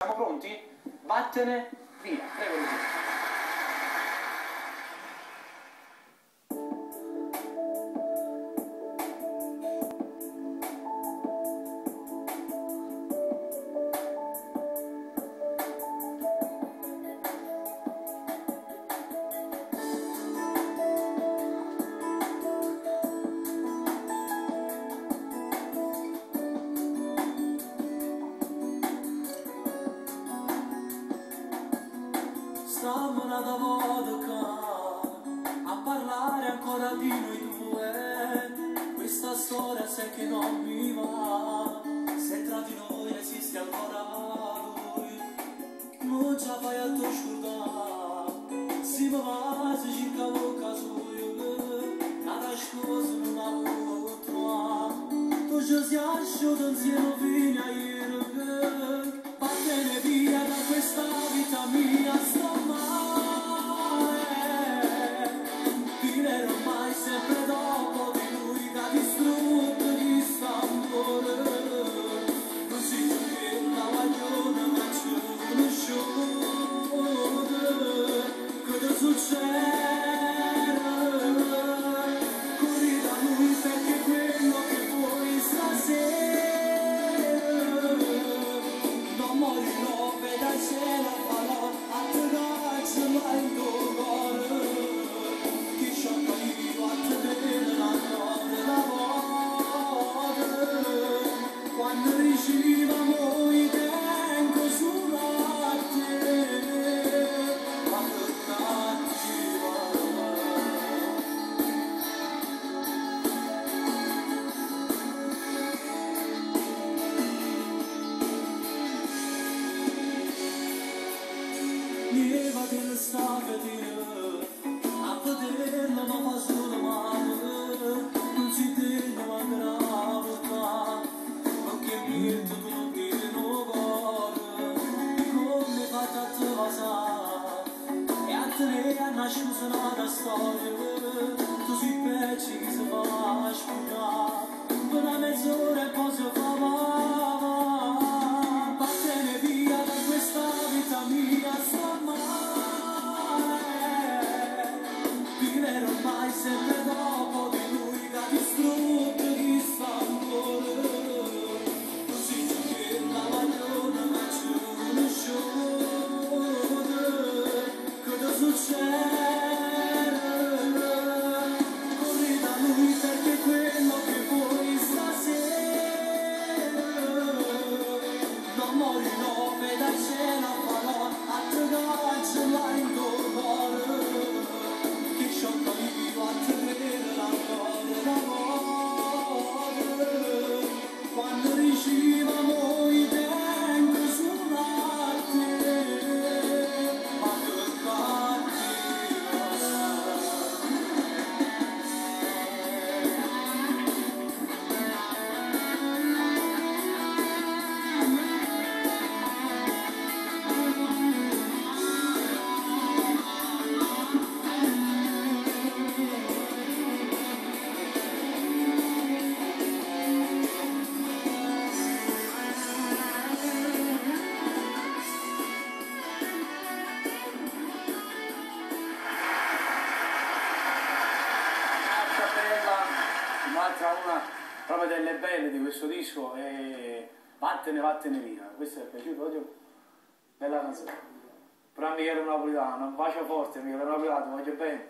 Siamo pronti? Vattene via, prego di te. Stavo una vodka a parlare ancora di noi due. Questa storia sai che non mi va. Se tra di noi esiste ancora lui, non ce la fai a tu scordare. Si mi va, si cerca un caso, nada scusa non ha avuto. Tu ci sei asciutto insieme fino a ieri. Vattene via da questa vita mia, sto male. Vivrò mai sempre dopo di lui che ha distrutto di st'amore. Non si che la guaglione ma ci conosciuto. Che ti succede? Corri da lui perché quello che vuoi stasera. Morirò, vedacela farò, a te ragazzi mai dolore. Chi sciocco io a te bene la notte la voce. Quando ricevamo i tempo sulla te, quando Nieva che sta vedere, a vederla ma fa solo male. Non si deve andare a votare, perché niente tu non dire no cuore. Come fate a te passare, e a te ne ha nascosto una storia. Tu si pezzi che si fa spugnare, una mezz'ora e poi si fa va. Vattene via da questa vita mia, sta male. Vivrò mai sempre dopo di lui che ha distrutto di st'amore. Così che la guaglione ma ci conosciuto. Che ti succede? Corri da lui perché quello che vuoi stasera. Non morirò, vedacela farò, a te cancella in dolore. Che sciocco io a te vedere la voce. Quando ricevamo i tempi sulla te, ma che Un'altra una proprio delle belle di questo disco è vattene via. Questo è piaciuto oggi? Bella canzone. Però mi ero napoletano, un bacio forte, mi ero napoletano, voglio bene.